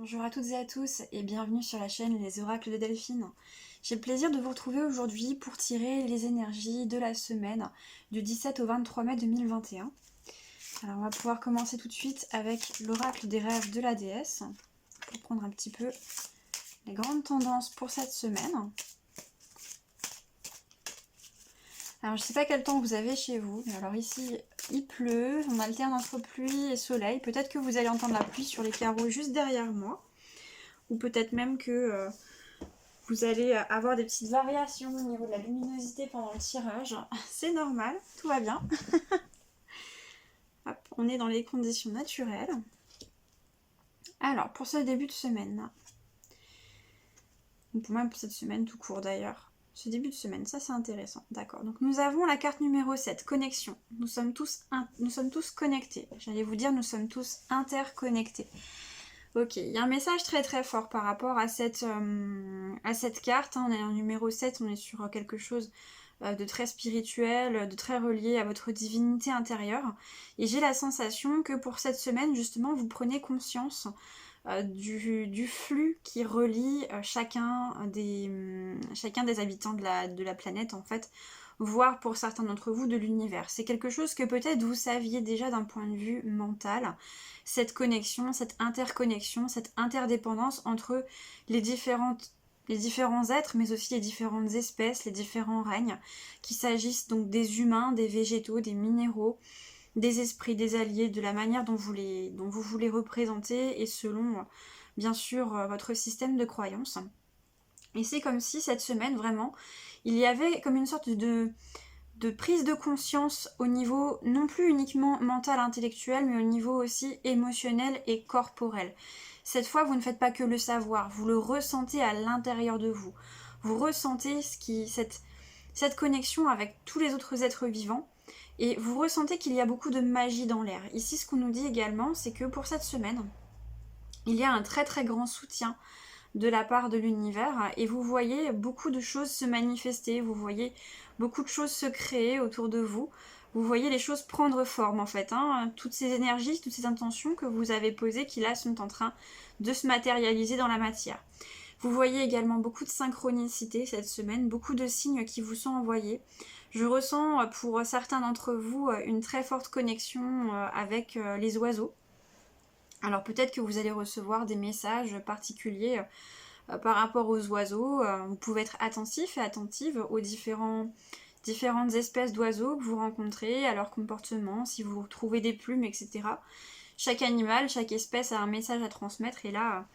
Bonjour à toutes et à tous et bienvenue sur la chaîne Les Oracles de Delphine. J'ai le plaisir de vous retrouver aujourd'hui pour tirer les énergies de la semaine du 17 au 23 mai 2021. Alors on va pouvoir commencer tout de suite avec l'oracle des rêves de la déesse pour prendre un petit peu les grandes tendances pour cette semaine. Alors je ne sais pas quel temps vous avez chez vous, mais alors ici il pleut, on alterne entre pluie et soleil. Peut-être que vous allez entendre la pluie sur les carreaux juste derrière moi. Ou peut-être même que vous allez avoir des petites variations au niveau de la luminosité pendant le tirage. C'est normal, tout va bien. Hop, on est dans les conditions naturelles. Alors, pour ce début de semaine, ou pour même pour cette semaine tout court d'ailleurs, ce début de semaine, ça c'est intéressant. D'accord, donc nous avons la carte numéro 7, connexion. Nous sommes tous connectés. J'allais vous dire, nous sommes tous interconnectés. Ok, il y a un message très très fort par rapport à cette carte. On est en numéro 7, on est sur quelque chose de très spirituel, de très relié à votre divinité intérieure. Et j'ai la sensation que pour cette semaine, justement, vous prenez conscience du flux qui relie chacun des habitants de la planète, en fait, voire pour certains d'entre vous de l'univers. C'est quelque chose que peut-être vous saviez déjà d'un point de vue mental, cette connexion, cette interconnexion, cette interdépendance entre les différents êtres, mais aussi les différentes espèces, les différents règnes, qu'il s'agisse donc des humains, des végétaux, des minéraux, des esprits, des alliés, de la manière dont vous les représentez et selon, bien sûr, votre système de croyance. Et c'est comme si cette semaine, vraiment, il y avait comme une sorte de prise de conscience au niveau non plus uniquement mental, intellectuel, mais au niveau aussi émotionnel et corporel. Cette fois, vous ne faites pas que le savoir, vous le ressentez à l'intérieur de vous. Vous ressentez cette connexion avec tous les autres êtres vivants et vous ressentez qu'il y a beaucoup de magie dans l'air. Ici, ce qu'on nous dit également, c'est que pour cette semaine, il y a un très très grand soutien de la part de l'univers et vous voyez beaucoup de choses se manifester, vous voyez beaucoup de choses se créer autour de vous, vous voyez les choses prendre forme en fait, toutes ces énergies, toutes ces intentions que vous avez posées qui là sont en train de se matérialiser dans la matière. Vous voyez également beaucoup de synchronicité cette semaine, beaucoup de signes qui vous sont envoyés. Je ressens pour certains d'entre vous une très forte connexion avec les oiseaux. Alors peut-être que vous allez recevoir des messages particuliers par rapport aux oiseaux. Vous pouvez être attentif et attentive aux différentes espèces d'oiseaux que vous rencontrez, à leur comportement, si vous trouvez des plumes, etc. Chaque animal, chaque espèce a un message à transmettre et là,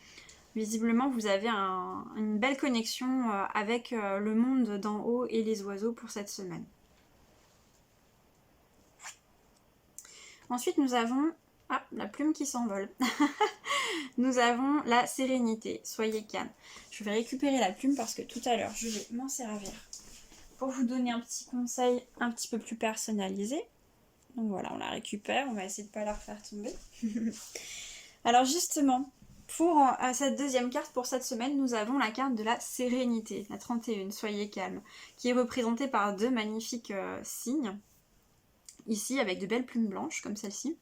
visiblement, vous avez une belle connexion avec le monde d'en haut et les oiseaux pour cette semaine. Ensuite, nous avons... Ah, la plume qui s'envole. Nous avons la sérénité. Soyez calme. Je vais récupérer la plume parce que tout à l'heure, je vais m'en servir pour vous donner un petit conseil un petit peu plus personnalisé. Donc voilà, on la récupère. On va essayer de ne pas la refaire tomber. Alors justement, pour cette deuxième carte pour cette semaine, nous avons la carte de la sérénité, la 31, soyez calme, qui est représentée par deux magnifiques signes. Ici, avec de belles plumes blanches, comme celle-ci.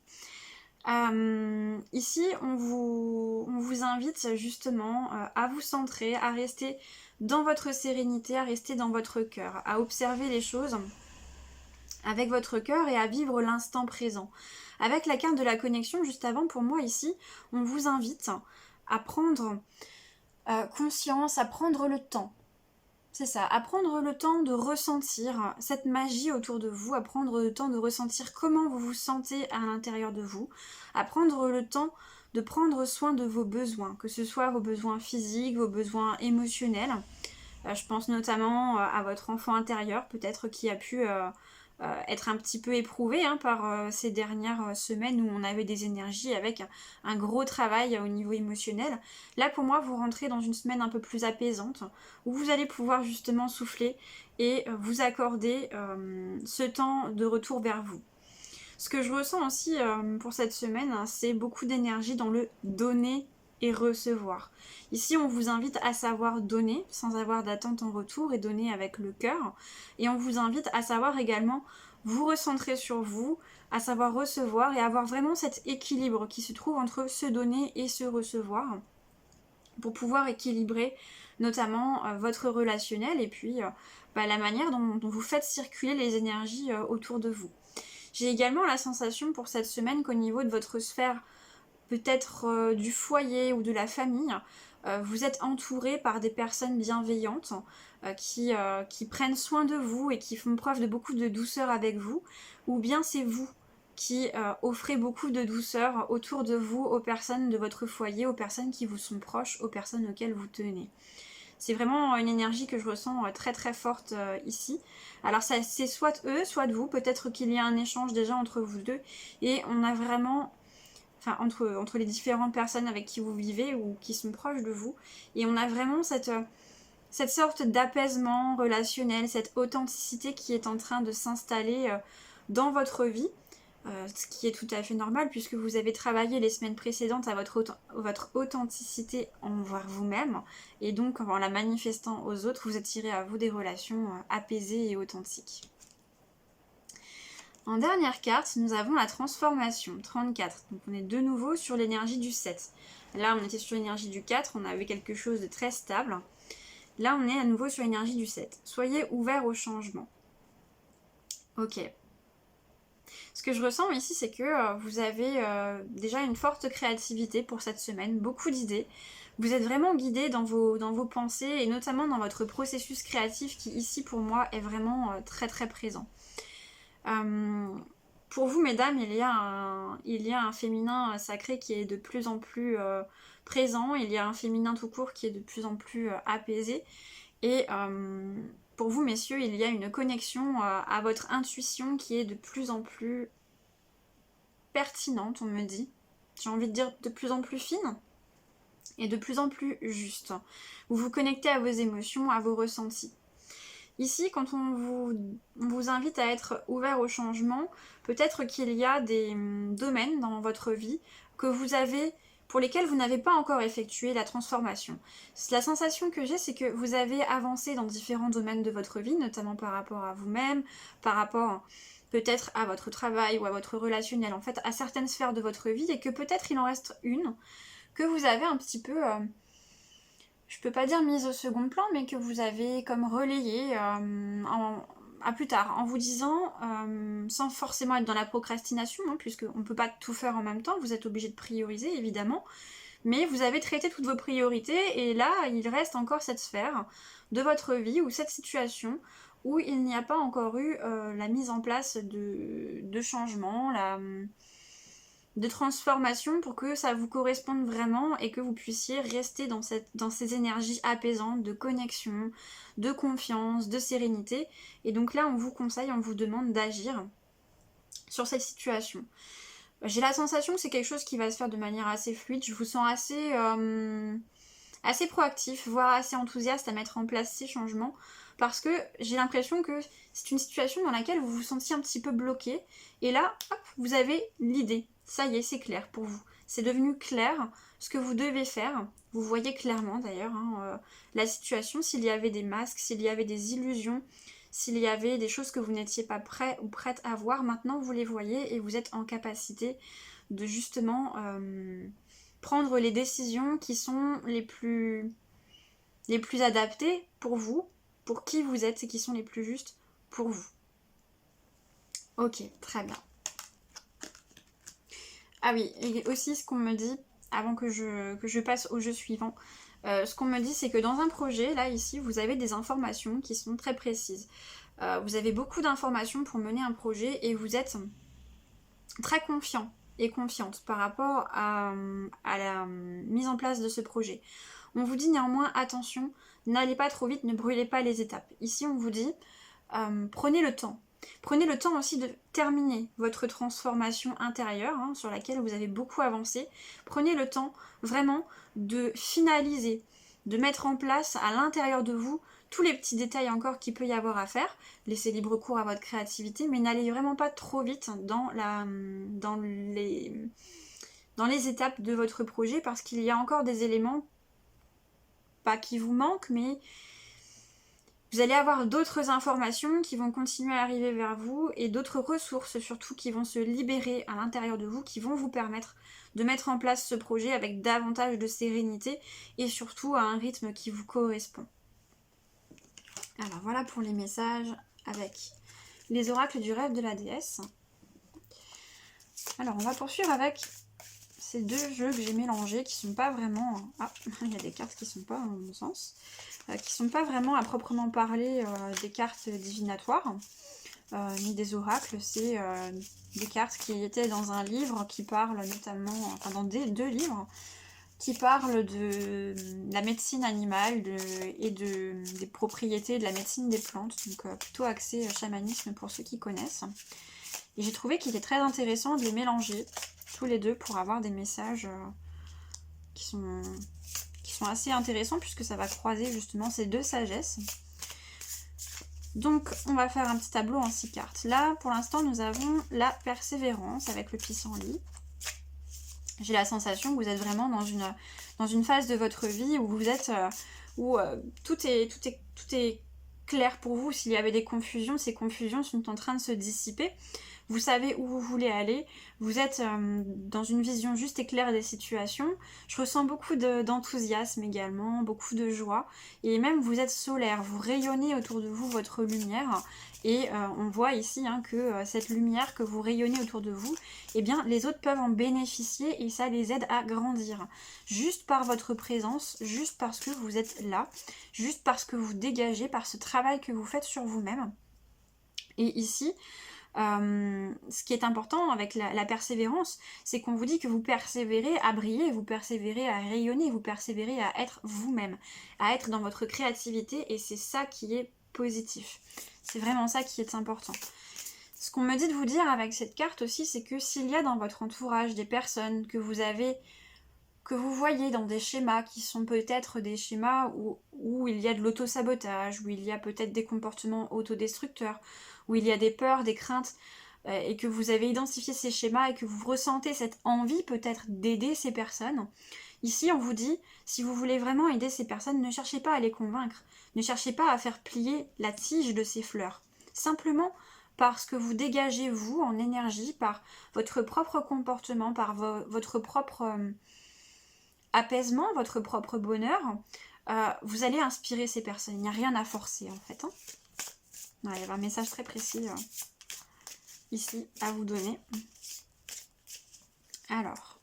Ici, on vous invite justement à vous centrer, à rester dans votre sérénité, à rester dans votre cœur, à observer les choses avec votre cœur et à vivre l'instant présent. Avec la carte de la connexion, juste avant, pour moi ici, on vous invite à prendre conscience, à prendre le temps. C'est ça, à prendre le temps de ressentir cette magie autour de vous, à prendre le temps de ressentir comment vous vous sentez à l'intérieur de vous, à prendre le temps de prendre soin de vos besoins, que ce soit vos besoins physiques, vos besoins émotionnels. Je pense notamment à votre enfant intérieur, peut-être qui a pu être un petit peu éprouvé par ces dernières semaines où on avait des énergies avec un gros travail au niveau émotionnel. Là pour moi vous rentrez dans une semaine un peu plus apaisante où vous allez pouvoir justement souffler et vous accorder ce temps de retour vers vous. Ce que je ressens aussi pour cette semaine, c'est beaucoup d'énergie dans le donner et recevoir. Ici, on vous invite à savoir donner sans avoir d'attente en retour et donner avec le cœur. Et on vous invite à savoir également vous recentrer sur vous, à savoir recevoir et avoir vraiment cet équilibre qui se trouve entre se donner et se recevoir. pour pouvoir équilibrer notamment votre relationnel et puis la manière dont vous faites circuler les énergies autour de vous. J'ai également la sensation pour cette semaine qu'au niveau de votre sphère, peut-être du foyer ou de la famille, vous êtes entouré par des personnes bienveillantes qui prennent soin de vous et qui font preuve de beaucoup de douceur avec vous, ou bien c'est vous qui offrez beaucoup de douceur autour de vous, aux personnes de votre foyer, aux personnes qui vous sont proches, aux personnes auxquelles vous tenez. C'est vraiment une énergie que je ressens très très forte ici. Alors c'est soit eux, soit vous, peut-être qu'il y a un échange déjà entre vous deux, et on a vraiment... Enfin, entre les différentes personnes avec qui vous vivez ou qui sont proches de vous, et on a vraiment cette sorte d'apaisement relationnel, cette authenticité qui est en train de s'installer dans votre vie, ce qui est tout à fait normal puisque vous avez travaillé les semaines précédentes à votre authenticité envers vous-même, et donc en la manifestant aux autres, vous attirez à vous des relations apaisées et authentiques. En dernière carte, nous avons la transformation, 34. Donc on est de nouveau sur l'énergie du 7. Là, on était sur l'énergie du 4, on avait quelque chose de très stable. Là, on est à nouveau sur l'énergie du 7. Soyez ouverts au changement. Ok. Ce que je ressens ici, c'est que vous avez déjà une forte créativité pour cette semaine, beaucoup d'idées. Vous êtes vraiment guidé dans vos pensées et notamment dans votre processus créatif qui ici pour moi est vraiment très très présent. Pour vous mesdames, il y a un féminin sacré qui est de plus en plus présent, il y a un féminin tout court qui est de plus en plus apaisé, et pour vous messieurs, il y a une connexion à votre intuition qui est de plus en plus pertinente, on me dit. J'ai envie de dire de plus en plus fine et de plus en plus juste. Vous vous connectez à vos émotions, à vos ressentis. Ici, quand on vous invite à être ouvert au changement, peut-être qu'il y a des domaines dans votre vie que vous avez, pour lesquels vous n'avez pas encore effectué la transformation. La sensation que j'ai, c'est que vous avez avancé dans différents domaines de votre vie, notamment par rapport à vous-même, par rapport peut-être à votre travail ou à votre relationnel, en fait, à certaines sphères de votre vie, et que peut-être il en reste une que vous avez un petit peu... je peux pas dire mise au second plan, mais que vous avez comme relayé à plus tard, en vous disant, sans forcément être dans la procrastination, hein, puisqu'on ne peut pas tout faire en même temps, vous êtes obligé de prioriser évidemment, mais vous avez traité toutes vos priorités, et là, il reste encore cette sphère de votre vie, ou cette situation, où il n'y a pas encore eu la mise en place de changements, de transformation pour que ça vous corresponde vraiment et que vous puissiez rester dans ces énergies apaisantes de connexion, de confiance, de sérénité. Et donc là, on vous conseille, on vous demande d'agir sur cette situation. J'ai la sensation que c'est quelque chose qui va se faire de manière assez fluide. Je vous sens assez proactif, voire assez enthousiaste à mettre en place ces changements, parce que j'ai l'impression que c'est une situation dans laquelle vous vous sentiez un petit peu bloqué, et là, hop, vous avez l'idée. Ça y est, c'est clair pour vous. C'est devenu clair ce que vous devez faire. Vous voyez clairement d'ailleurs la situation, s'il y avait des masques, s'il y avait des illusions, s'il y avait des choses que vous n'étiez pas prêt ou prête à voir. Maintenant, vous les voyez et vous êtes en capacité de justement prendre les décisions qui sont les plus adaptées pour vous, pour qui vous êtes, et qui sont les plus justes pour vous. Ok, très bien. Ah oui, et aussi ce qu'on me dit, avant que je passe au jeu suivant, ce qu'on me dit, c'est que dans un projet, là, ici, vous avez des informations qui sont très précises. Vous avez beaucoup d'informations pour mener un projet et vous êtes très confiant et confiante par rapport à la mise en place de ce projet. On vous dit néanmoins, attention, n'allez pas trop vite, ne brûlez pas les étapes. Ici, on vous dit, prenez le temps. Prenez le temps aussi de terminer votre transformation intérieure, hein, sur laquelle vous avez beaucoup avancé. Prenez le temps vraiment de finaliser, de mettre en place à l'intérieur de vous tous les petits détails encore qu'il peut y avoir à faire. Laissez libre cours à votre créativité, mais n'allez vraiment pas trop vite dans les étapes de votre projet, parce qu'il y a encore des éléments, pas qui vous manquent, mais Vous allez avoir d'autres informations qui vont continuer à arriver vers vous et d'autres ressources surtout qui vont se libérer à l'intérieur de vous, qui vont vous permettre de mettre en place ce projet avec davantage de sérénité et surtout à un rythme qui vous correspond. Alors voilà pour les messages avec les oracles du rêve de la déesse. Alors on va poursuivre avec ces deux jeux que j'ai mélangés qui sont pas vraiment... Ah, il y a des cartes qui sont pas dans mon sens. Qui sont pas vraiment à proprement parler des cartes divinatoires, ni des oracles. C'est des cartes qui étaient dans un livre qui parle notamment... Enfin dans deux livres qui parlent de la médecine animale et des propriétés de la médecine des plantes. Donc plutôt axé chamanisme pour ceux qui connaissent. Et j'ai trouvé qu'il était très intéressant de les mélanger tous les deux pour avoir des messages qui sont assez intéressants puisque ça va croiser justement ces deux sagesses. Donc on va faire un petit tableau en 6 cartes. Là pour l'instant nous avons la persévérance avec le pissenlit. J'ai la sensation que vous êtes vraiment dans une phase de votre vie où vous êtes tout est clair pour vous. S'il y avait des confusions, ces confusions sont en train de se dissiper. Vous savez où vous voulez aller, vous êtes dans une vision juste et claire des situations. Je ressens beaucoup d'enthousiasme également, beaucoup de joie. Et même vous êtes solaire, vous rayonnez autour de vous votre lumière. Et on voit ici que cette lumière que vous rayonnez autour de vous, eh bien les autres peuvent en bénéficier et ça les aide à grandir. Juste par votre présence, juste parce que vous êtes là, juste parce que vous dégagez, par ce travail que vous faites sur vous-même. Et ici... ce qui est important avec la persévérance, c'est qu'on vous dit que vous persévérez à briller, vous persévérez à rayonner, vous persévérez à être vous-même, à être dans votre créativité et c'est ça qui est positif. C'est vraiment ça qui est important. Ce qu'on me dit de vous dire avec cette carte aussi, c'est que s'il y a dans votre entourage des personnes que vous voyez dans des schémas qui sont peut-être des schémas où il y a de l'auto-sabotage, où il y a peut-être des comportements autodestructeurs, où il y a des peurs, des craintes, et que vous avez identifié ces schémas et que vous ressentez cette envie peut-être d'aider ces personnes. Ici, on vous dit, si vous voulez vraiment aider ces personnes, ne cherchez pas à les convaincre, ne cherchez pas à faire plier la tige de ces fleurs. Simplement parce que vous dégagez, vous, en énergie, par votre propre comportement, par votre propre... apaisement, votre propre bonheur, vous allez inspirer ces personnes. Il n'y a rien à forcer en fait. Il y avait un message très précis ici à vous donner. Alors.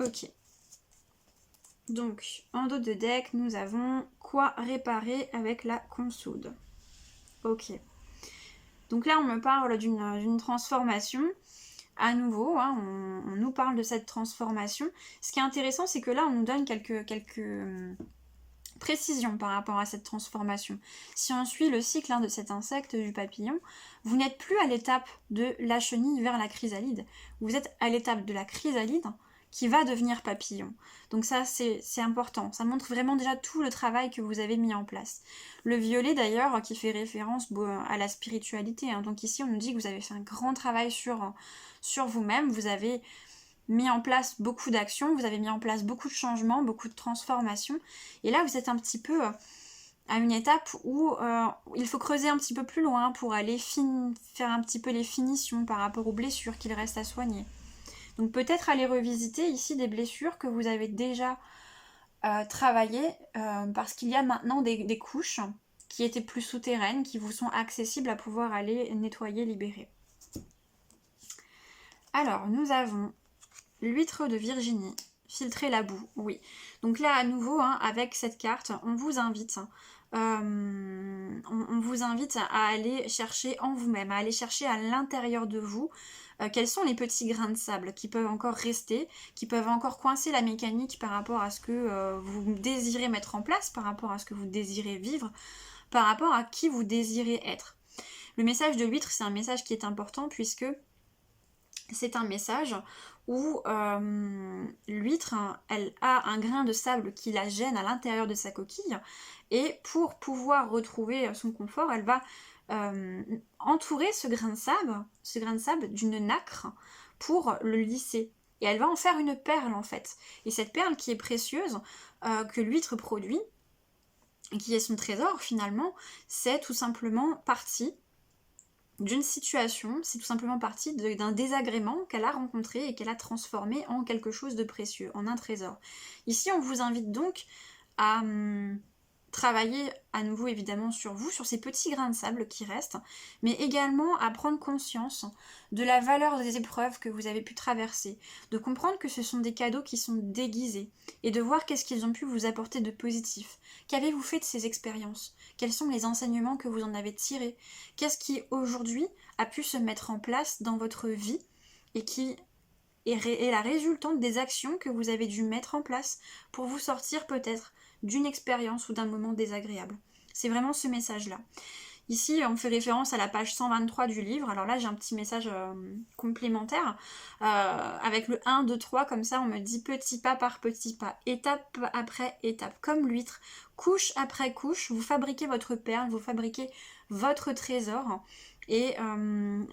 Ok. Donc, en dos de deck, nous avons quoi réparer avec la consoude. Ok. Donc là, on me parle d'une transformation. À nouveau, on nous parle de cette transformation. Ce qui est intéressant, c'est que là, on nous donne quelques précisions par rapport à cette transformation. Si on suit le cycle de cet insecte, du papillon, vous n'êtes plus à l'étape de la chenille vers la chrysalide. Vous êtes à l'étape de la chrysalide qui va devenir papillon. Donc ça, c'est important. Ça montre vraiment déjà tout le travail que vous avez mis en place. Le violet, d'ailleurs, qui fait référence à la spiritualité. Donc ici, on nous dit que vous avez fait un grand travail sur vous-même. Vous avez mis en place beaucoup d'actions, vous avez mis en place beaucoup de changements, beaucoup de transformations. Et là, vous êtes un petit peu à une étape où il faut creuser un petit peu plus loin pour aller faire un petit peu les finitions par rapport aux blessures qu'il reste à soigner. Donc peut-être aller revisiter ici des blessures que vous avez déjà travaillées parce qu'il y a maintenant des couches qui étaient plus souterraines, qui vous sont accessibles à pouvoir aller nettoyer, libérer. Alors, nous avons l'huître de Virginie, filtrer la boue, oui. Donc là, à nouveau, avec cette carte, on vous invite... on vous invite à aller chercher en vous-même, à aller chercher à l'intérieur de vous quels sont les petits grains de sable qui peuvent encore rester, qui peuvent encore coincer la mécanique par rapport à ce que vous désirez mettre en place, par rapport à ce que vous désirez vivre, par rapport à qui vous désirez être. Le message de l'huître, c'est un message qui est important puisque c'est un message où l'huître, elle a un grain de sable qui la gêne à l'intérieur de sa coquille et pour pouvoir retrouver son confort, elle va entourer ce grain de sable d'une nacre pour le lisser, et elle va en faire une perle en fait. Et cette perle qui est précieuse, que l'huître produit, et qui est son trésor finalement, c'est tout simplement partie d'une situation, c'est tout simplement partie d'un désagrément qu'elle a rencontré et qu'elle a transformé en quelque chose de précieux, en un trésor. Ici, on vous invite donc à travailler à nouveau évidemment sur vous, sur ces petits grains de sable qui restent, mais également à prendre conscience de la valeur des épreuves que vous avez pu traverser, de comprendre que ce sont des cadeaux qui sont déguisés, et de voir qu'est-ce qu'ils ont pu vous apporter de positif. Qu'avez-vous fait de ces expériences? Quels sont les enseignements que vous en avez tirés? Qu'est-ce qui aujourd'hui a pu se mettre en place dans votre vie et qui est la résultante des actions que vous avez dû mettre en place pour vous sortir peut-être d'une expérience ou d'un moment désagréable. C'est vraiment ce message-là. Ici, on fait référence à la page 123 du livre. Alors là, j'ai un petit message complémentaire avec le 1, 2, 3. Comme ça, on me dit petit pas par petit pas, étape après étape. Comme l'huître, couche après couche, vous fabriquez votre perle, vous fabriquez votre trésor. Et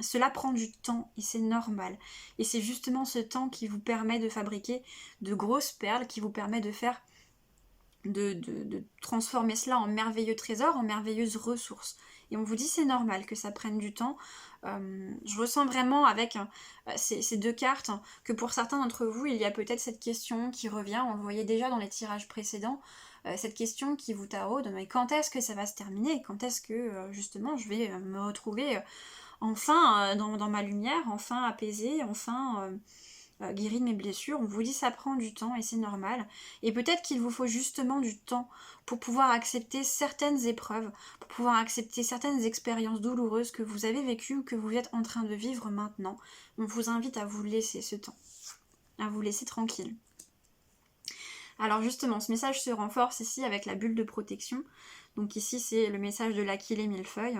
cela prend du temps et c'est normal. Et c'est justement ce temps qui vous permet de fabriquer de grosses perles, qui vous permet de faire de transformer cela en merveilleux trésors, en merveilleuses ressources. Et on vous dit c'est normal que ça prenne du temps. Je ressens vraiment avec ces deux cartes que pour certains d'entre vous, il y a peut-être cette question qui revient, on le voyait déjà dans les tirages précédents, cette question qui vous taraude, mais quand est-ce que ça va se terminer? Quand est-ce que justement je vais me retrouver enfin dans ma lumière, enfin apaisée, enfin guéri de mes blessures? On vous dit ça prend du temps et c'est normal. Et peut-être qu'il vous faut justement du temps pour pouvoir accepter certaines épreuves, pour pouvoir accepter certaines expériences douloureuses que vous avez vécues ou que vous êtes en train de vivre maintenant. On vous invite à vous laisser ce temps, à vous laisser tranquille. Alors justement, ce message se renforce ici avec la bulle de protection. Donc ici, c'est le message de l'Aquilée millefeuille.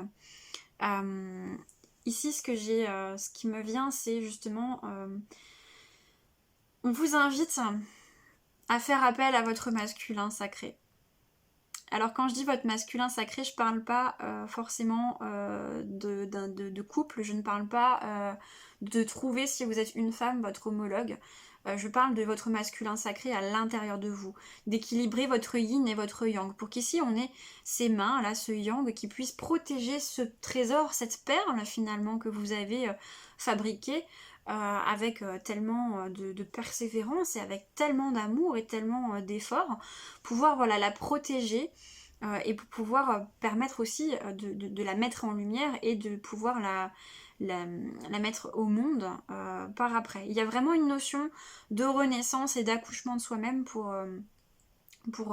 Ici, ce qui me vient, c'est justement... on vous invite à faire appel à votre masculin sacré. Alors quand je dis votre masculin sacré, je parle pas forcément de couple, je ne parle pas de trouver, si vous êtes une femme, votre homologue. Je parle de votre masculin sacré à l'intérieur de vous, d'équilibrer votre yin et votre yang, pour qu'ici on ait ces mains, là, ce yang, qui puisse protéger ce trésor, cette perle finalement que vous avez fabriquée, avec tellement de persévérance et avec tellement d'amour et tellement d'efforts, pouvoir voilà, la protéger et pour pouvoir permettre aussi de la mettre en lumière et de pouvoir la mettre au monde par après. Il y a vraiment une notion de renaissance et d'accouchement de soi-même pour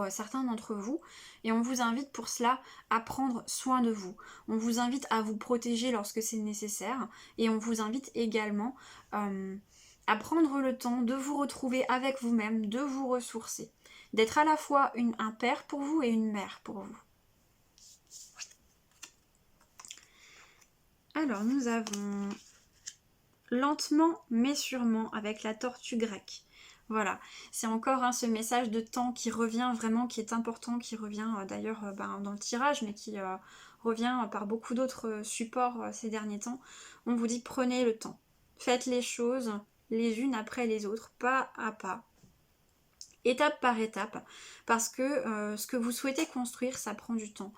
certains d'entre vous, et on vous invite pour cela à prendre soin de vous. On vous invite à vous protéger lorsque c'est nécessaire, et on vous invite également à prendre le temps de vous retrouver avec vous-même, de vous ressourcer, d'être à la fois un père pour vous et une mère pour vous. Alors nous avons lentement mais sûrement avec la tortue grecque. Voilà, c'est encore ce message de temps qui revient vraiment, qui est important, qui revient d'ailleurs dans le tirage, mais qui revient par beaucoup d'autres supports ces derniers temps. On vous dit prenez le temps, faites les choses les unes après les autres, pas à pas, étape par étape, parce que ce que vous souhaitez construire, ça prend du temps.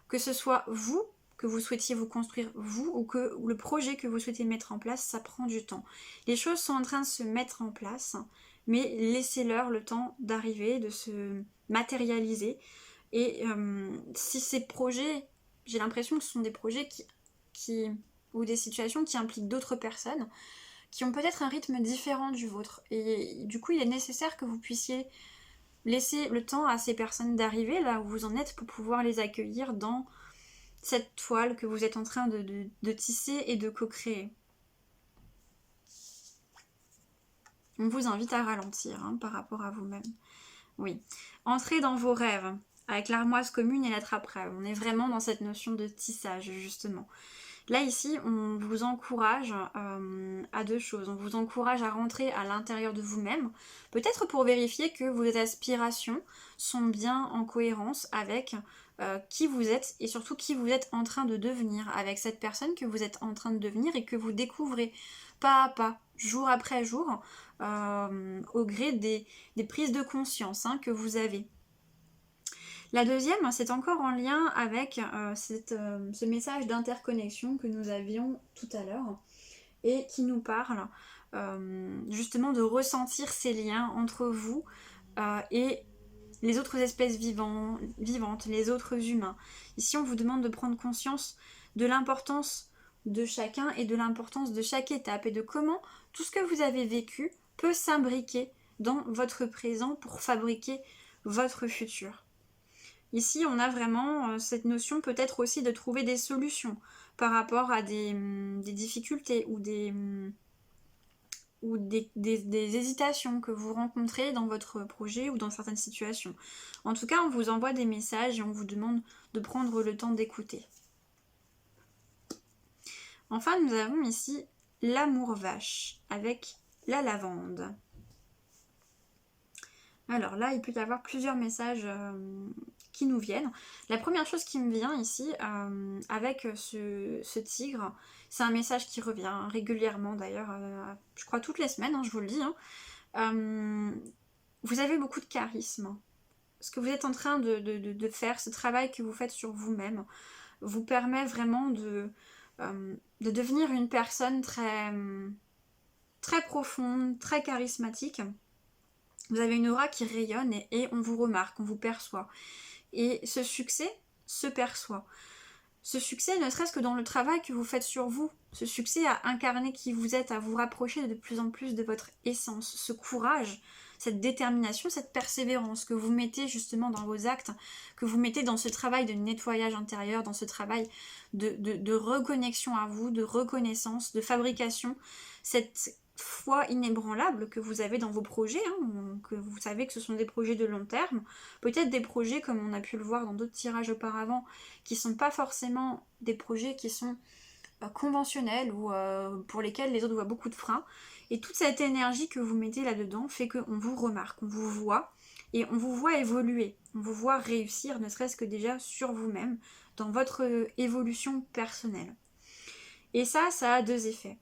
Que ce soit vous, que vous souhaitiez vous construire vous, ou le projet que vous souhaitez mettre en place, ça prend du temps. Les choses sont en train de se mettre en place, mais laissez-leur le temps d'arriver, de se matérialiser. Et si ces projets, j'ai l'impression que ce sont des projets ou des situations qui impliquent d'autres personnes, qui ont peut-être un rythme différent du vôtre. Et du coup, il est nécessaire que vous puissiez laisser le temps à ces personnes d'arriver là où vous en êtes pour pouvoir les accueillir dans cette toile que vous êtes en train de tisser et de co-créer. On vous invite à ralentir par rapport à vous-même. Oui. Entrez dans vos rêves avec l'armoise commune et la trappe-rêve. On est vraiment dans cette notion de tissage, justement. Là, ici, on vous encourage à deux choses. On vous encourage à rentrer à l'intérieur de vous-même, peut-être pour vérifier que vos aspirations sont bien en cohérence avec qui vous êtes et surtout qui vous êtes en train de devenir, avec cette personne que vous êtes en train de devenir et que vous découvrez pas à pas, jour après jour, au gré des prises de conscience que vous avez. La deuxième, c'est encore en lien avec ce message d'interconnexion que nous avions tout à l'heure et qui nous parle justement de ressentir ces liens entre vous et les autres espèces vivantes, les autres humains. Ici, on vous demande de prendre conscience de l'importance de chacun et de l'importance de chaque étape et de comment tout ce que vous avez vécu peut s'imbriquer dans votre présent pour fabriquer votre futur. Ici, on a vraiment cette notion peut-être aussi de trouver des solutions par rapport à des difficultés ou des hésitations que vous rencontrez dans votre projet ou dans certaines situations. En tout cas, on vous envoie des messages et on vous demande de prendre le temps d'écouter. Enfin, nous avons ici l'amour vache avec la lavande. Alors là, il peut y avoir plusieurs messages qui nous viennent. La première chose qui me vient ici, avec ce tigre, c'est un message qui revient régulièrement d'ailleurs, je crois toutes les semaines, je vous le dis. Vous avez beaucoup de charisme. Ce que vous êtes en train de faire, ce travail que vous faites sur vous-même, vous permet vraiment de devenir une personne très, très profonde, très charismatique. Vous avez une aura qui rayonne et on vous remarque, on vous perçoit. Et ce succès se perçoit. Ce succès, ne serait-ce que dans le travail que vous faites sur vous, ce succès à incarner qui vous êtes, à vous rapprocher de plus en plus de votre essence, ce courage, cette détermination, cette persévérance que vous mettez justement dans vos actes, que vous mettez dans ce travail de nettoyage intérieur, dans ce travail de reconnexion à vous, de reconnaissance, de fabrication, cette foi inébranlable que vous avez dans vos projets, que vous savez que ce sont des projets de long terme, peut-être des projets comme on a pu le voir dans d'autres tirages auparavant, qui sont pas forcément des projets qui sont conventionnels ou pour lesquels les autres voient beaucoup de freins, et toute cette énergie que vous mettez là-dedans fait qu'on vous remarque, on vous voit, et on vous voit évoluer, on vous voit réussir, ne serait-ce que déjà sur vous-même, dans votre évolution personnelle. Et ça a deux effets.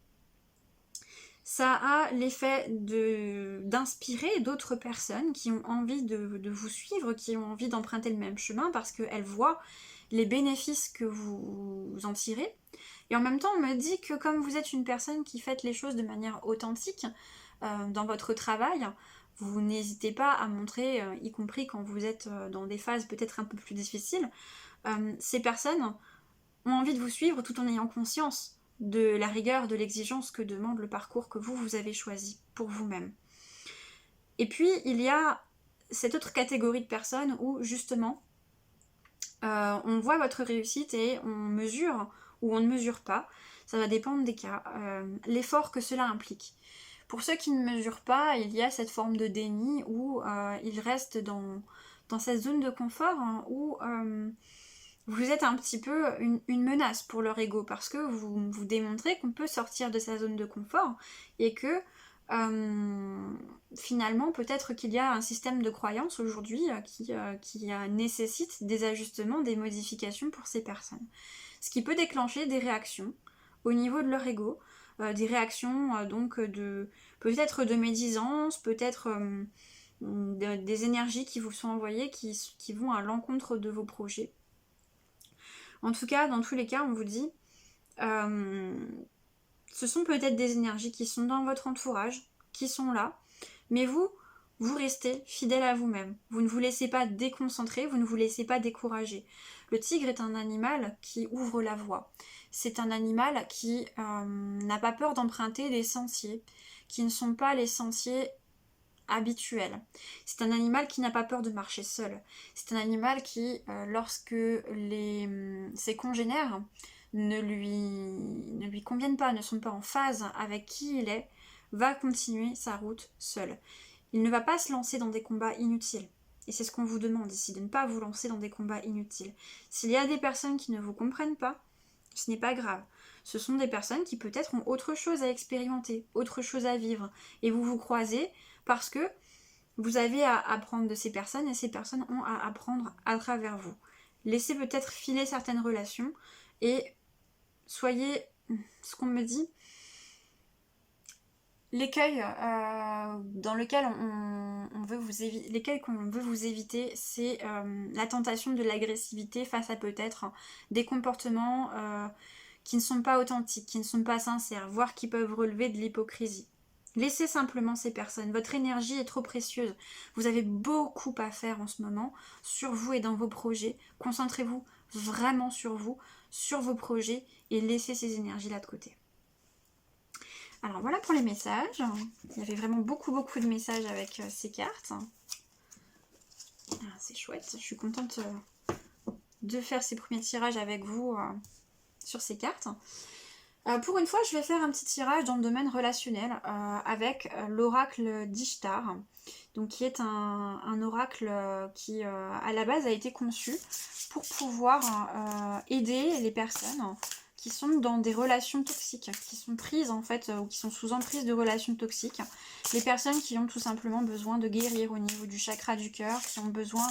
Ça a l'effet d'inspirer d'autres personnes qui ont envie de vous suivre, qui ont envie d'emprunter le même chemin parce qu'elles voient les bénéfices que vous en tirez. Et en même temps, on me dit que comme vous êtes une personne qui fait les choses de manière authentique dans votre travail, vous n'hésitez pas à montrer, y compris quand vous êtes dans des phases peut-être un peu plus difficiles, ces personnes ont envie de vous suivre tout en ayant conscience de la rigueur, de l'exigence que demande le parcours que vous avez choisi pour vous-même. Et puis, il y a cette autre catégorie de personnes où, justement, on voit votre réussite et on mesure ou on ne mesure pas, ça va dépendre des cas, l'effort que cela implique. Pour ceux qui ne mesurent pas, il y a cette forme de déni où ils restent dans cette zone de confort où vous êtes un petit peu une menace pour leur ego parce que vous démontrez qu'on peut sortir de sa zone de confort et que finalement peut-être qu'il y a un système de croyance aujourd'hui qui nécessite des ajustements, des modifications pour ces personnes. Ce qui peut déclencher des réactions au niveau de leur ego, des réactions donc peut-être de médisance, peut-être des énergies qui vous sont envoyées qui vont à l'encontre de vos projets. En tout cas, dans tous les cas, on vous dit, ce sont peut-être des énergies qui sont dans votre entourage, qui sont là, mais vous restez fidèle à vous-même. Vous ne vous laissez pas déconcentrer, vous ne vous laissez pas décourager. Le tigre est un animal qui ouvre la voie. C'est un animal qui n'a pas peur d'emprunter des sentiers, qui ne sont pas les sentiers habituel. C'est un animal qui n'a pas peur de marcher seul. C'est un animal qui, lorsque ses congénères ne lui conviennent pas, ne sont pas en phase avec qui il est, va continuer sa route seul. Il ne va pas se lancer dans des combats inutiles. Et c'est ce qu'on vous demande ici, de ne pas vous lancer dans des combats inutiles. S'il y a des personnes qui ne vous comprennent pas, ce n'est pas grave. Ce sont des personnes qui peut-être ont autre chose à expérimenter, autre chose à vivre. Et vous vous croisez parce que vous avez à apprendre de ces personnes et ces personnes ont à apprendre à travers vous. Laissez peut-être filer certaines relations et soyez, ce qu'on me dit, L'écueil dans lequel on veut vous éviter, l'écueil qu'on veut vous éviter, c'est la tentation de l'agressivité face à peut-être des comportements qui ne sont pas authentiques, qui ne sont pas sincères, voire qui peuvent relever de l'hypocrisie. Laissez simplement ces personnes. Votre énergie est trop précieuse. Vous avez beaucoup à faire en ce moment sur vous et dans vos projets. Concentrez-vous vraiment sur vous, sur vos projets et laissez ces énergies-là de côté. Alors voilà pour les messages. Il y avait vraiment beaucoup de messages avec ces cartes. C'est chouette. Je suis contente de faire ces premiers tirages avec vous sur ces cartes. Pour une fois, je vais faire un petit tirage dans le domaine relationnel avec l'oracle d'Ishtar, donc qui est un oracle qui à la base a été conçu pour pouvoir aider les personnes qui sont dans des relations toxiques, qui sont prises en fait, ou qui sont sous emprise de relations toxiques. Les personnes qui ont tout simplement besoin de guérir au niveau du chakra du cœur, qui ont besoin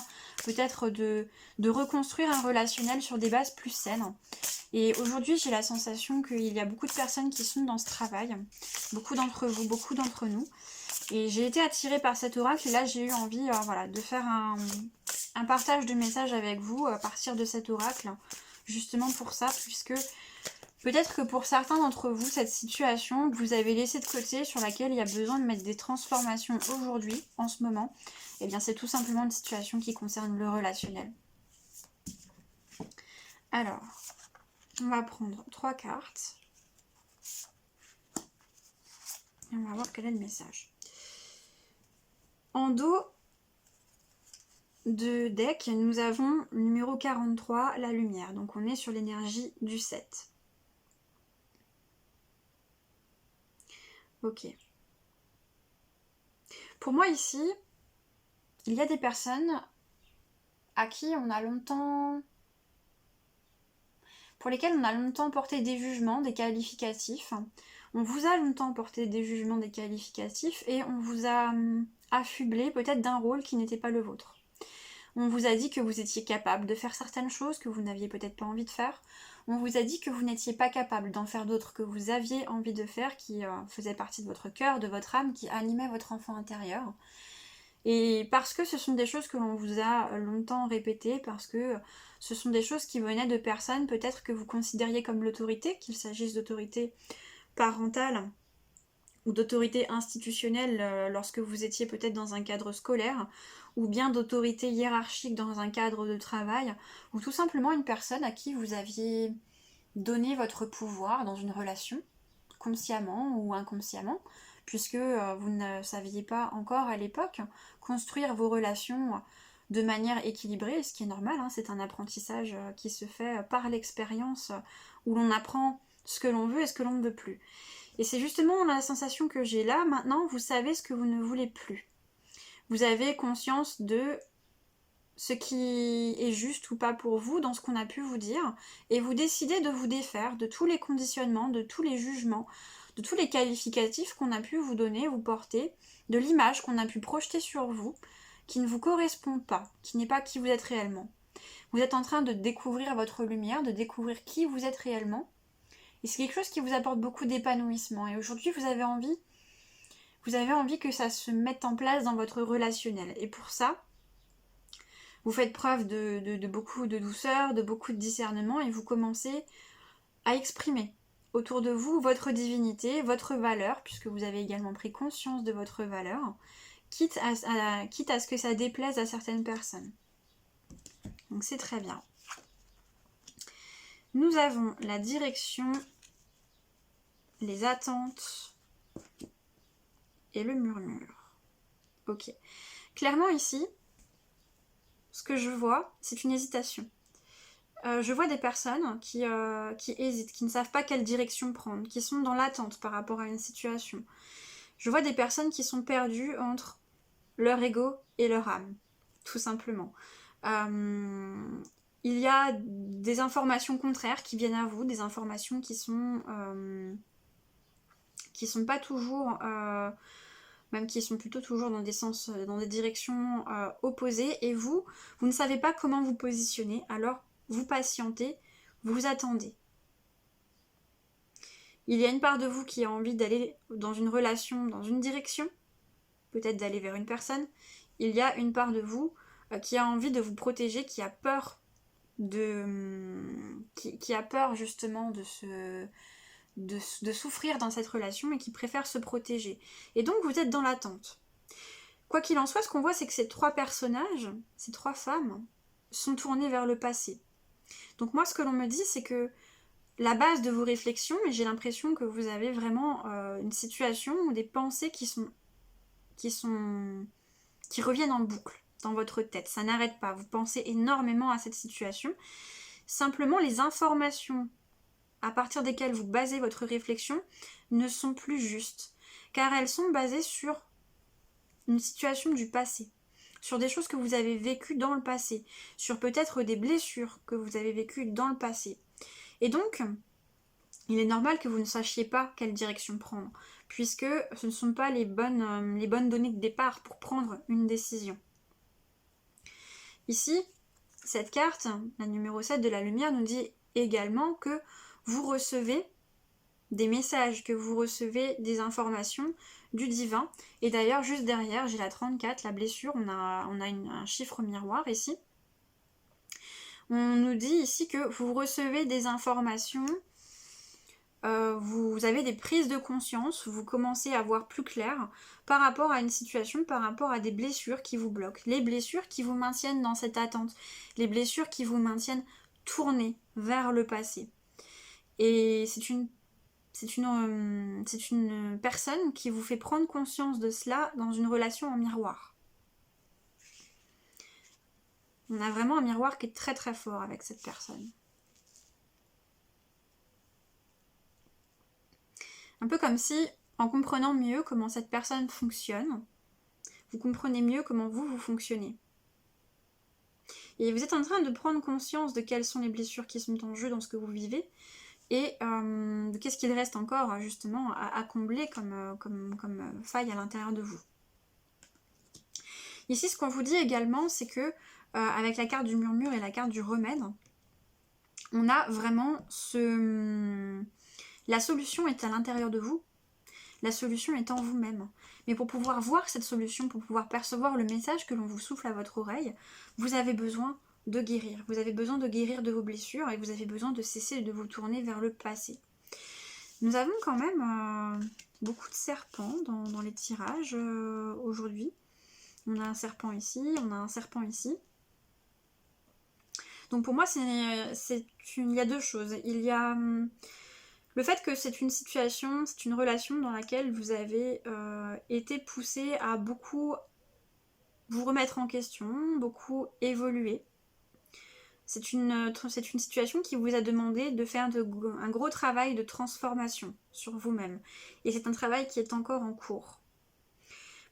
peut-être de reconstruire un relationnel sur des bases plus saines. Et aujourd'hui, j'ai la sensation qu'il y a beaucoup de personnes qui sont dans ce travail, beaucoup d'entre vous, beaucoup d'entre nous. Et j'ai été attirée par cet oracle et là j'ai eu envie voilà, de faire un partage de messages avec vous à partir de cet oracle, justement pour ça, puisque peut-être que pour certains d'entre vous, cette situation que vous avez laissée de côté, sur laquelle il y a besoin de mettre des transformations aujourd'hui, en ce moment, eh bien c'est tout simplement une situation qui concerne le relationnel. Alors, on va prendre 3 cartes. Et on va voir quel est le message. En dos de deck, nous avons le numéro 43, la lumière. Donc on est sur l'énergie du 7. Ok. Pour moi ici, il y a des personnes à qui on a longtemps... pour lesquelles on a longtemps porté des jugements, des qualificatifs. On vous a longtemps porté des jugements, des qualificatifs et on vous a affublé peut-être d'un rôle qui n'était pas le vôtre. On vous a dit que vous étiez capable de faire certaines choses que vous n'aviez peut-être pas envie de faire. On vous a dit que vous n'étiez pas capable d'en faire d'autres que vous aviez envie de faire, qui faisaient partie de votre cœur, de votre âme, qui animaient votre enfant intérieur. Et parce que ce sont des choses que l'on vous a longtemps répétées, parce que ce sont des choses qui venaient de personnes peut-être que vous considériez comme l'autorité, qu'il s'agisse d'autorité parentale ou d'autorité institutionnelle lorsque vous étiez peut-être dans un cadre scolaire, ou bien d'autorité hiérarchique dans un cadre de travail, ou tout simplement une personne à qui vous aviez donné votre pouvoir dans une relation, consciemment ou inconsciemment, puisque vous ne saviez pas encore à l'époque construire vos relations de manière équilibrée, ce qui est normal, hein, c'est un apprentissage qui se fait par l'expérience, où l'on apprend ce que l'on veut et ce que l'on ne veut plus. Et c'est justement la sensation que j'ai là. Maintenant, vous savez ce que vous ne voulez plus. Vous avez conscience de ce qui est juste ou pas pour vous dans ce qu'on a pu vous dire. Et vous décidez de vous défaire de tous les conditionnements, de tous les jugements, de tous les qualificatifs qu'on a pu vous donner, vous porter, de l'image qu'on a pu projeter sur vous, qui ne vous correspond pas, qui n'est pas qui vous êtes réellement. Vous êtes en train de découvrir votre lumière, de découvrir qui vous êtes réellement. Et c'est quelque chose qui vous apporte beaucoup d'épanouissement. Et aujourd'hui, vous avez envie que ça se mette en place dans votre relationnel. Et pour ça, vous faites preuve de beaucoup de douceur, de beaucoup de discernement, et vous commencez à exprimer autour de vous votre divinité, votre valeur, puisque vous avez également pris conscience de votre valeur, quitte à ce que ça déplaise à certaines personnes. Donc c'est très bien. Nous avons la direction, les attentes et le murmure. Ok. Clairement ici, ce que je vois, c'est une hésitation. Je vois des personnes qui hésitent, qui ne savent pas quelle direction prendre, qui sont dans l'attente par rapport à une situation. Je vois des personnes qui sont perdues entre leur ego et leur âme, tout simplement. Il y a des informations contraires qui viennent à vous, des informations qui sont pas toujours, même qui sont plutôt toujours dans des sens, dans des directions opposées, et vous ne savez pas comment vous positionner, alors vous patientez, vous attendez. Il y a une part de vous qui a envie d'aller dans une relation, dans une direction, peut-être d'aller vers une personne. Il y a une part de vous qui a envie de vous protéger, qui a peur qui a peur justement de souffrir dans cette relation et qui préfère se protéger. Et donc vous êtes dans l'attente. Quoi qu'il en soit, ce qu'on voit, c'est que ces 3 personnages, ces 3 femmes, sont tournés vers le passé. Donc moi, ce que l'on me dit, c'est que la base de vos réflexions, et j'ai l'impression que vous avez vraiment une situation ou des pensées qui reviennent en boucle dans votre tête. Ça n'arrête pas. Vous pensez énormément à cette situation. Simplement, les informations à partir desquelles vous basez votre réflexion ne sont plus justes, car elles sont basées sur une situation du passé, sur des choses que vous avez vécues dans le passé, sur peut-être des blessures que vous avez vécues dans le passé. Et donc, il est normal que vous ne sachiez pas quelle direction prendre, puisque ce ne sont pas les bonnes données de départ pour prendre une décision. Ici, cette carte, la numéro 7 de la lumière, nous dit également que vous recevez des messages, que vous recevez des informations du divin. Et d'ailleurs, juste derrière, j'ai la 34, la blessure, on a un chiffre miroir ici. On nous dit ici que vous recevez des informations, vous avez des prises de conscience, vous commencez à voir plus clair par rapport à une situation, par rapport à des blessures qui vous bloquent, les blessures qui vous maintiennent dans cette attente, les blessures qui vous maintiennent tournés vers le passé. Et c'est une personne qui vous fait prendre conscience de cela dans une relation en miroir. On a vraiment un miroir qui est très très fort avec cette personne. Un peu comme si, en comprenant mieux comment cette personne fonctionne, vous comprenez mieux comment vous fonctionnez. Et vous êtes en train de prendre conscience de quelles sont les blessures qui sont en jeu dans ce que vous vivez, et qu'est-ce qu'il reste encore justement à combler comme faille à l'intérieur de vous. Ici, ce qu'on vous dit également, c'est que avec la carte du murmure et la carte du remède, on a vraiment la solution est à l'intérieur de vous, la solution est en vous-même. Mais pour pouvoir voir cette solution, pour pouvoir percevoir le message que l'on vous souffle à votre oreille, vous avez besoin de guérir. Vous avez besoin de guérir de vos blessures et vous avez besoin de cesser de vous tourner vers le passé. Nous avons quand même beaucoup de serpents dans les tirages aujourd'hui. On a un serpent ici, on a un serpent ici. Donc pour moi, il y a 2 choses. Il y a le fait que c'est une situation, c'est une relation dans laquelle vous avez été poussé à beaucoup vous remettre en question, beaucoup évoluer. C'est une situation qui vous a demandé de faire un gros travail de transformation sur vous-même. Et c'est un travail qui est encore en cours.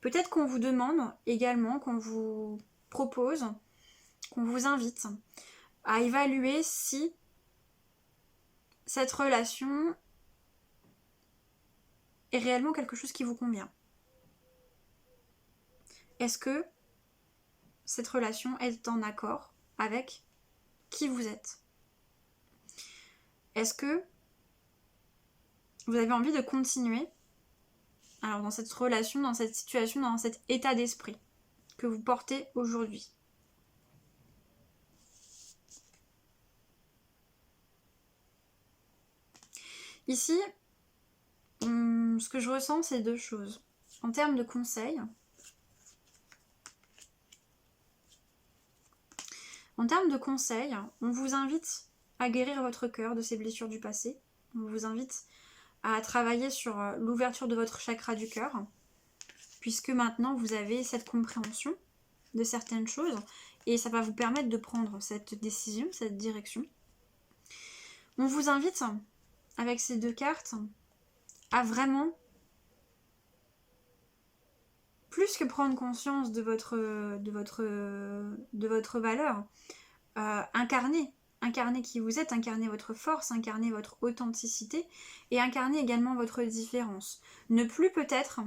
Peut-être qu'on vous demande également, qu'on vous propose, qu'on vous invite à évaluer si cette relation est réellement quelque chose qui vous convient. Est-ce que cette relation est en accord avec qui vous êtes? Est-ce que vous avez envie de continuer alors dans cette relation, dans cette situation, dans cet état d'esprit que vous portez aujourd'hui? Ici, ce que je ressens, c'est 2 choses. En termes de conseils, on vous invite à guérir votre cœur de ces blessures du passé. On vous invite à travailler sur l'ouverture de votre chakra du cœur, puisque maintenant vous avez cette compréhension de certaines choses et ça va vous permettre de prendre cette décision, cette direction. On vous invite, avec ces 2 cartes, à vraiment, plus que prendre conscience de votre valeur, incarner qui vous êtes, incarner votre force, incarner votre authenticité et incarner également votre différence. Ne plus peut-être,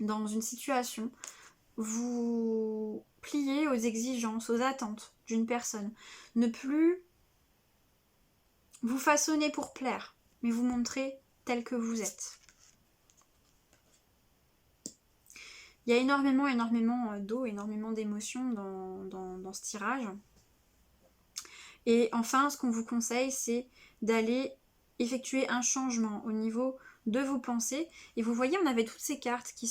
dans une situation, vous plier aux exigences, aux attentes d'une personne. Ne plus vous façonner pour plaire, mais vous montrer tel que vous êtes. Il y a énormément d'eau, énormément d'émotions dans ce tirage. Et enfin, ce qu'on vous conseille, c'est d'aller effectuer un changement au niveau de vos pensées. Et vous voyez, on avait toutes ces cartes qui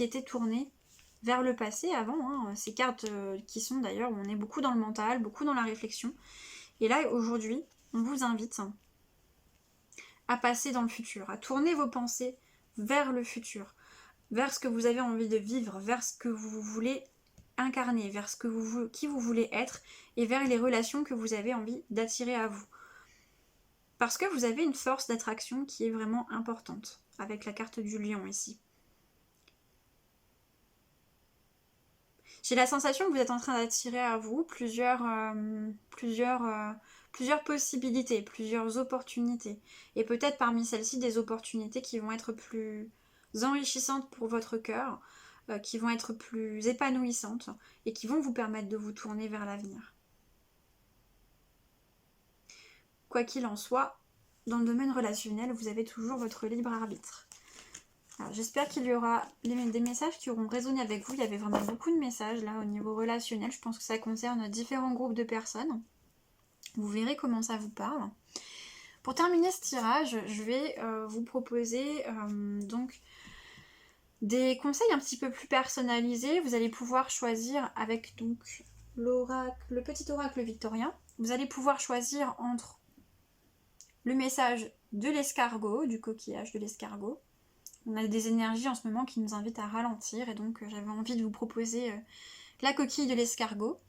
étaient tournées vers le passé avant, hein. Ces cartes qui sont d'ailleurs où on est beaucoup dans le mental, beaucoup dans la réflexion. Et là, aujourd'hui, on vous invite à passer dans le futur, à tourner vos pensées vers le futur, vers ce que vous avez envie de vivre, vers ce que vous voulez incarner, vers qui vous voulez être et vers les relations que vous avez envie d'attirer à vous. Parce que vous avez une force d'attraction qui est vraiment importante, avec la carte du lion ici. J'ai la sensation que vous êtes en train d'attirer à vous plusieurs possibilités, plusieurs opportunités. Et peut-être parmi celles-ci des opportunités qui vont être plus enrichissantes pour votre cœur, qui vont être plus épanouissantes et qui vont vous permettre de vous tourner vers l'avenir. Quoi qu'il en soit, dans le domaine relationnel, vous avez toujours votre libre arbitre. J'espère qu'il y aura des messages qui auront résonné avec vous. Il y avait vraiment beaucoup de messages là au niveau relationnel. Je pense que ça concerne différents groupes de personnes. Vous verrez comment ça vous parle. Pour terminer ce tirage, je vais vous proposer donc des conseils un petit peu plus personnalisés. Vous allez pouvoir choisir avec donc le petit oracle victorien. Vous allez pouvoir choisir entre le message de l'escargot, du coquillage de l'escargot. On a des énergies en ce moment qui nous invitent à ralentir et donc j'avais envie de vous proposer la coquille de l'escargot.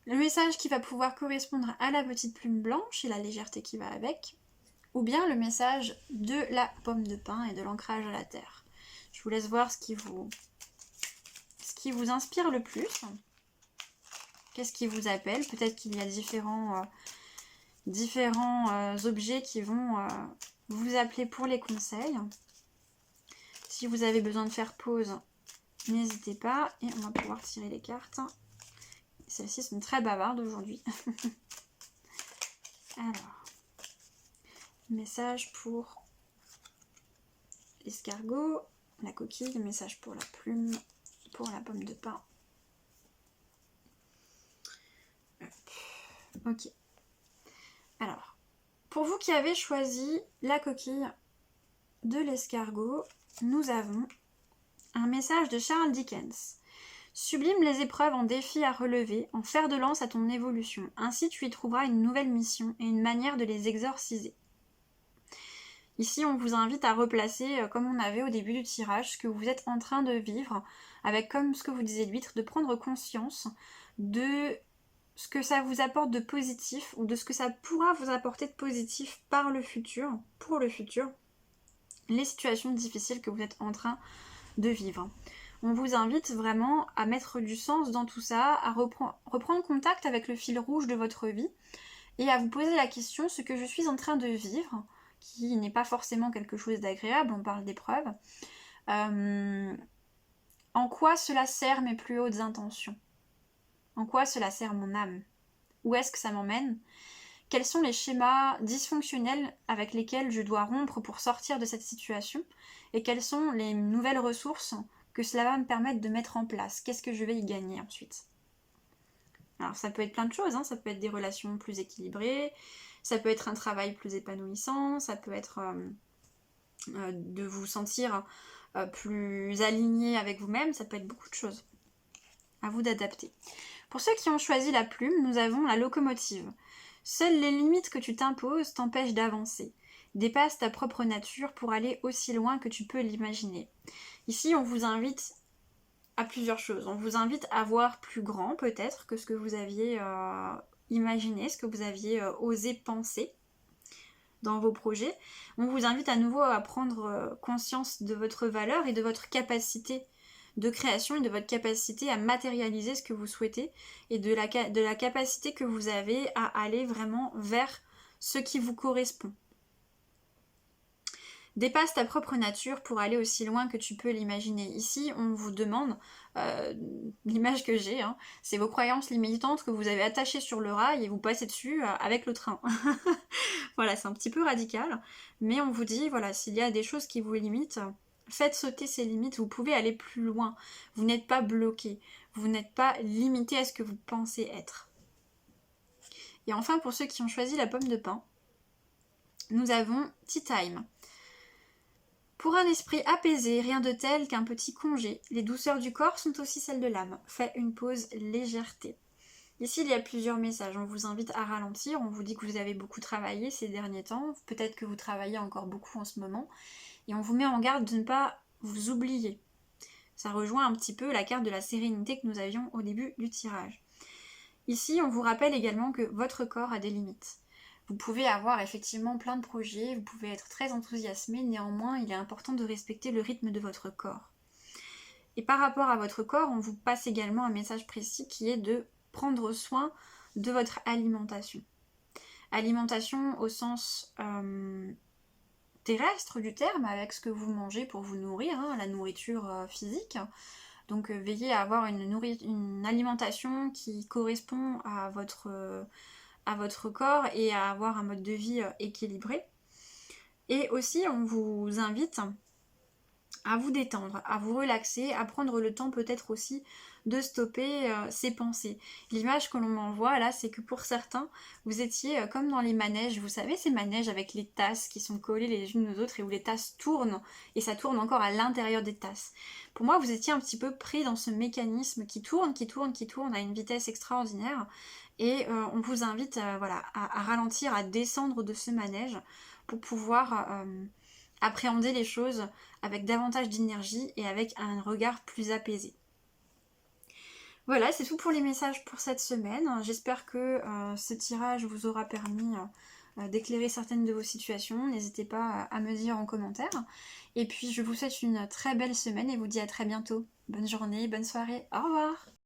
Le message qui va pouvoir correspondre à la petite plume blanche et la légèreté qui va avec. Ou bien le message de la pomme de pin et de l'ancrage à la terre. Je vous laisse voir ce qui vous inspire le plus. Qu'est-ce qui vous appelle? Peut-être qu'il y a différents objets qui vont vous appeler pour les conseils. Si vous avez besoin de faire pause, n'hésitez pas. Et on va pouvoir tirer les cartes. Celles-ci sont très bavardes aujourd'hui. Alors, message pour l'escargot, la coquille, le message pour la plume, pour la pomme de pin. Ok. Alors, pour vous qui avez choisi la coquille de l'escargot, nous avons un message de Charles Dickens. Sublime les épreuves en défis à relever, en fer de lance à ton évolution. Ainsi tu y trouveras une nouvelle mission et une manière de les exorciser. Ici, on vous invite à replacer, comme on avait au début du tirage, ce que vous êtes en train de vivre, avec, comme ce que vous disait l'huître, de prendre conscience de ce que ça vous apporte de positif, ou de ce que ça pourra vous apporter de positif pour le futur, les situations difficiles que vous êtes en train de vivre. On vous invite vraiment à mettre du sens dans tout ça, à reprendre contact avec le fil rouge de votre vie et à vous poser la question, ce que je suis en train de vivre, qui n'est pas forcément quelque chose d'agréable, on parle d'épreuve, en quoi cela sert mes plus hautes intentions? En quoi cela sert mon âme? Où est-ce que ça m'emmène? Quels sont les schémas dysfonctionnels avec lesquels je dois rompre pour sortir de cette situation? Et quelles sont les nouvelles ressources que cela va me permettre de mettre en place? Qu'est-ce que je vais y gagner ensuite? Alors ça peut être plein de choses, hein. Ça peut être des relations plus équilibrées, ça peut être un travail plus épanouissant, ça peut être de vous sentir plus aligné avec vous-même, ça peut être beaucoup de choses. À vous d'adapter. Pour ceux qui ont choisi la plume, nous avons la locomotive. Seules les limites que tu t'imposes t'empêchent d'avancer. Dépasse ta propre nature pour aller aussi loin que tu peux l'imaginer. Ici, on vous invite à plusieurs choses. On vous invite à voir plus grand, peut-être, que ce que vous aviez imaginé, ce que vous aviez osé penser dans vos projets. On vous invite à nouveau à prendre conscience de votre valeur et de votre capacité de création et de votre capacité à matérialiser ce que vous souhaitez et de la capacité que vous avez à aller vraiment vers ce qui vous correspond. Dépasse ta propre nature pour aller aussi loin que tu peux l'imaginer. Ici, on vous demande, l'image que j'ai, hein, c'est vos croyances limitantes que vous avez attachées sur le rail et vous passez dessus avec le train. Voilà, c'est un petit peu radical, mais on vous dit, voilà, s'il y a des choses qui vous limitent, faites sauter ces limites, vous pouvez aller plus loin. Vous n'êtes pas bloqué, vous n'êtes pas limité à ce que vous pensez être. Et enfin, pour ceux qui ont choisi la pomme de pin, nous avons Tea Time. Pour un esprit apaisé, rien de tel qu'un petit congé. Les douceurs du corps sont aussi celles de l'âme. Fais une pause légèreté. Ici, il y a plusieurs messages. On vous invite à ralentir. On vous dit que vous avez beaucoup travaillé ces derniers temps. Peut-être que vous travaillez encore beaucoup en ce moment. Et on vous met en garde de ne pas vous oublier. Ça rejoint un petit peu la carte de la sérénité que nous avions au début du tirage. Ici, on vous rappelle également que votre corps a des limites. Vous pouvez avoir effectivement plein de projets, vous pouvez être très enthousiasmé, néanmoins il est important de respecter le rythme de votre corps. Et par rapport à votre corps, on vous passe également un message précis qui est de prendre soin de votre alimentation. Alimentation au sens terrestre du terme, avec ce que vous mangez pour vous nourrir, hein, la nourriture physique. Donc veillez à avoir une alimentation qui correspond à votre corps et à avoir un mode de vie équilibré. Et aussi, on vous invite à vous détendre, à vous relaxer, à prendre le temps peut-être aussi de stopper ses pensées. L'image que l'on m'envoie là, c'est que pour certains, vous étiez comme dans les manèges, vous savez ces manèges avec les tasses qui sont collées les unes aux autres et où les tasses tournent et ça tourne encore à l'intérieur des tasses. Pour moi, vous étiez un petit peu pris dans ce mécanisme qui tourne à une vitesse extraordinaire et on vous invite voilà, à ralentir, à descendre de ce manège pour pouvoir appréhender les choses avec davantage d'énergie et avec un regard plus apaisé. Voilà, c'est tout pour les messages pour cette semaine. J'espère que ce tirage vous aura permis d'éclairer certaines de vos situations. N'hésitez pas à me dire en commentaire. Et puis je vous souhaite une très belle semaine et vous dis à très bientôt. Bonne journée, bonne soirée, au revoir!